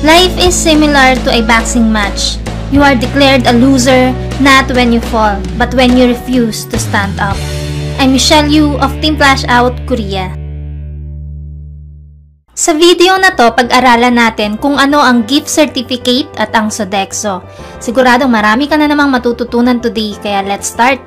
Life is similar to a boxing match. You are declared a loser not when you fall, but when you refuse to stand up. I'm Michelle Yu of Team Flash Out Korea. Sa video na to, pag-aralan natin kung ano ang gift certificate at ang Sodexo. Siguradong marami ka na namang matututunan today, kaya let's start!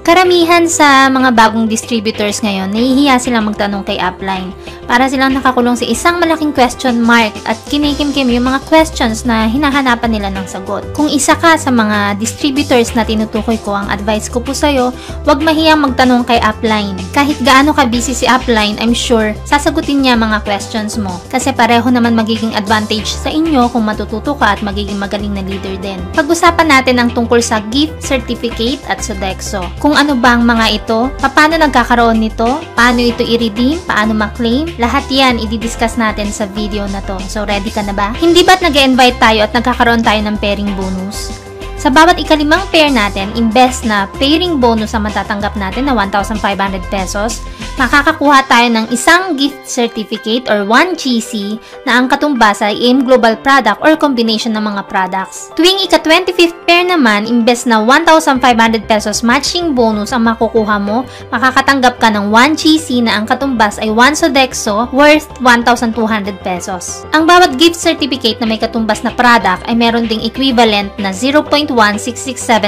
Karamihan sa mga bagong distributors ngayon, nahihiya silang magtanong kay upline. Para silang nakakulong sa isang malaking question mark at kinikimkim yung mga questions na hinahanapan nila ng sagot. Kung isa ka sa mga distributors na tinutukoy ko, ang advice ko po sa'yo, huwag mahiyang magtanong kay upline. Kahit gaano ka busy si upline, I'm sure sasagutin niya mga questions mo. Kasi pareho naman magiging advantage sa inyo kung matututo ka at magiging magaling na leader din. Pag-usapan natin ang tungkol sa gift certificate at Sodexo. Kung ano ba ang mga ito, paano nagkakaroon nito, paano ito i-redeem, paano ma-claim, lahat yan i-discuss natin sa video na to. So ready ka na ba? Hindi ba't nag-invite tayo at nagkakaroon tayo ng pairing bonus? Sa bawat ikalimang pair natin, imbes na pairing bonus ang matatanggap natin na 1,500 pesos, makakakuha tayo ng isang gift certificate or 1 GC na ang katumbas ay AIM Global Product or combination ng mga products. Tuwing ika-25th pair naman, imbes na 1,500 pesos matching bonus ang makukuha mo, makakatanggap ka ng 1 GC na ang katumbas ay 1 Sodexo worth 1,200 pesos. Ang bawat gift certificate na may katumbas na product ay meron ding equivalent na 0.1667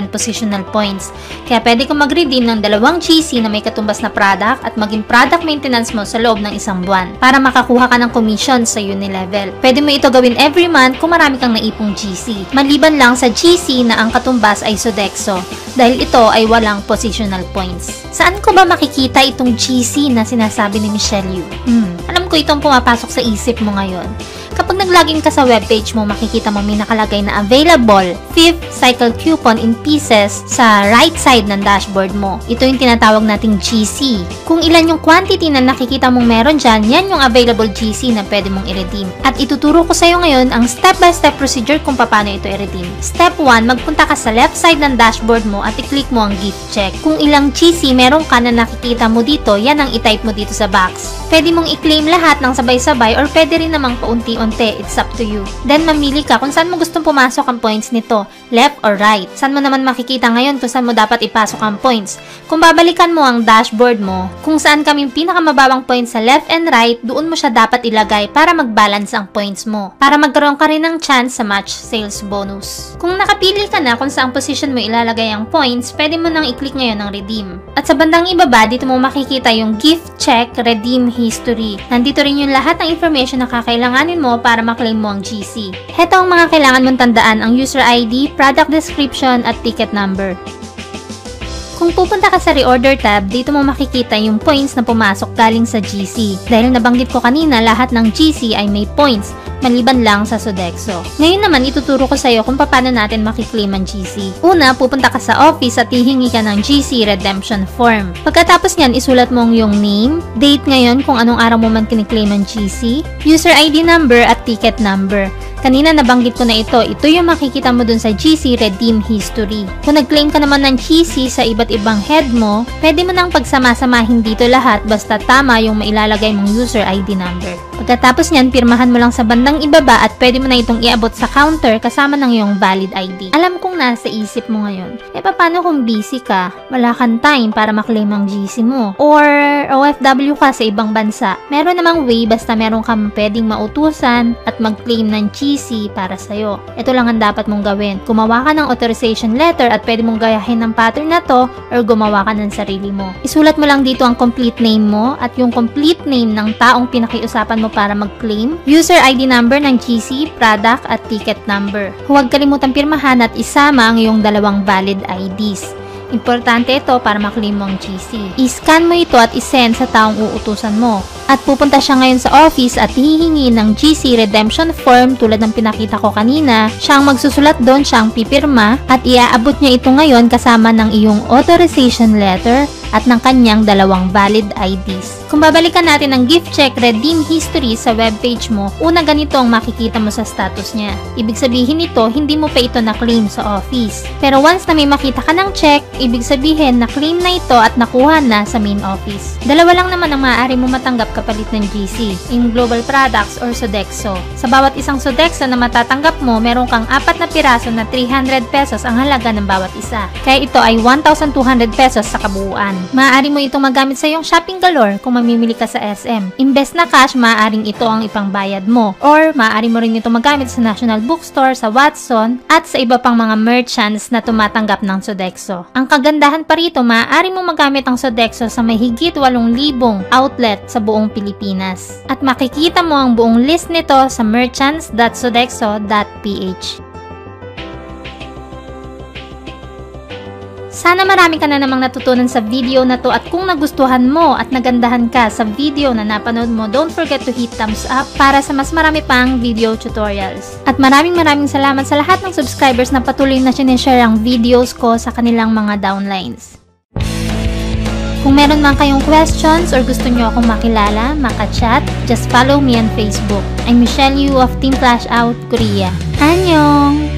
positional points. Kaya pwede kang mag-redeem ng 2 GC na may katumbas na product at maging product maintenance mo sa loob ng isang buwan para makakuha ka ng commission sa Unilevel. Pwede mo ito gawin every month kung marami kang naipong GC. Maliban lang sa GC na ang katumbas ay Sodexo dahil ito ay walang positional points. Saan ko ba makikita itong GC na sinasabi ni Michelle Yu? Alam ko itong pumapasok sa isip mo ngayon. Kapag nag-login ka sa webpage mo, makikita mo may nakalagay na available 5th cycle coupon in pieces sa right side ng dashboard mo. Ito yung tinatawag nating GC. Kung ilan yung quantity na nakikita mong meron dyan, yan yung available GC na pwede mong i-redeem. At ituturo ko sa'yo ngayon ang step-by-step procedure kung paano ito i-redeem. Step 1, magpunta ka sa left side ng dashboard mo at i-click mo ang gift check. Kung ilang GC meron ka na nakikita mo dito, yan ang i-type mo dito sa box. Pwede mong i-claim lahat ng sabay-sabay or pwede rin namang paunti-unti. It's up to you. Then, mamili ka kung saan mo gustong pumasok ang points nito, left or right. Saan mo naman makikita ngayon kung saan mo dapat ipasok ang points. Kung babalikan mo ang dashboard mo, kung saan kaming pinakamababang points sa left and right, doon mo siya dapat ilagay para mag-balance ang points mo. Para magkaroon ka rin ng chance sa match sales bonus. Kung nakapili ka na kung saan position mo ilalagay ang points, pwede mo nang i-click ngayon ang redeem. At sa bandang ibaba, dito mo makikita yung gift check redeem history. Nandito rin yung lahat ng information na kakailanganin mo para maklaim mo ang GC. Heto ang mga kailangan mong tandaan, ang user ID, product description, at ticket number. Kung pupunta ka sa reorder tab, dito mo makikita yung points na pumasok galing sa GC. Dahil nabanggit ko kanina, lahat ng GC ay may points, maliban lang sa Sodexo. Ngayon naman, ituturo ko sa iyo kung paano natin makiklaim ang GC. Una, pupunta ka sa office at hihingi ka ng GC redemption form. Pagkatapos nyan, isulat mo yung name, date ngayon kung anong araw mo man kiniklaim ang GC, user ID number at ticket number. Kanina nabanggit ko na ito yung makikita mo dun sa GC Redeem History. Kung nag-claim ka naman ng GC sa iba't ibang head mo, pwede mo nang pagsama-samahin dito lahat basta tama yung mailalagay mong user ID number. Pagkatapos nyan, pirmahan mo lang sa bandang ibaba at pwede mo na itong iabot sa counter kasama ng iyong valid ID. Alam kong nasa isip mo ngayon, paano kung busy ka, wala kang time para maklaim ang GC mo, or OFW ka sa ibang bansa, meron namang way basta meron kang pwedeng mautusan at mag-claim ng GC para sa'yo. Ito lang ang dapat mong gawin. Gumawa ka ng authorization letter at pwede mong gayahin ng pattern na to or gumawa ka ng sarili mo. Isulat mo lang dito ang complete name mo at yung complete name ng taong pinakiusapan mo para mag-claim, user ID number ng GC, product at ticket number. Huwag kalimutang pirmahan at isama ang iyong dalawang valid IDs. Importante ito para maklaim mo ang GC. I-scan mo ito at isend sa taong uutusan mo. At pupunta siya ngayon sa office at hihingi ng GC redemption form tulad ng pinakita ko kanina. Siya ang magsusulat doon, siya ang pipirma at iaabot niya ito ngayon kasama ng iyong authorization letter, at ng kanyang 2 valid IDs. Kung babalikan natin ang gift check redeem history sa webpage mo, una ganito ang makikita mo sa status niya. Ibig sabihin nito, hindi mo pa ito na-claim sa office. Pero once na may makita ka ng check, ibig sabihin na-claim na ito at nakuha na sa main office. 2 lang naman ang maaari mo matanggap kapalit ng GC, in Global Products or Sodexo. Sa bawat isang Sodexo na matatanggap mo, meron kang 4 na piraso na 300 pesos ang halaga ng bawat isa. Kaya ito ay 1,200 pesos sa kabuuan. Maaari mo itong magamit sa iyong shopping galore kung mamimili ka sa SM. Imbes na cash, maaaring ito ang ipangbayad mo. Or maaari mo rin ito magamit sa National Bookstore, sa Watson, at sa iba pang mga merchants na tumatanggap ng Sodexo. Ang kagandahan pa rito, maaari mo magamit ang Sodexo sa may higit 8,000 outlet sa buong Pilipinas. At makikita mo ang buong list nito sa merchants.sodexo.ph. Sana marami ka na namang natutunan sa video na to, at kung nagustuhan mo at nagandahan ka sa video na napanood mo, don't forget to hit thumbs up para sa mas marami pang video tutorials. At maraming salamat sa lahat ng subscribers na patuloy na sinishare ang videos ko sa kanilang mga downlines. Kung meron man kayong questions or gusto nyo akong makilala, maka-chat, just follow me on Facebook. I'm Michelle Yu of Team Flash Out Korea. Annyeong!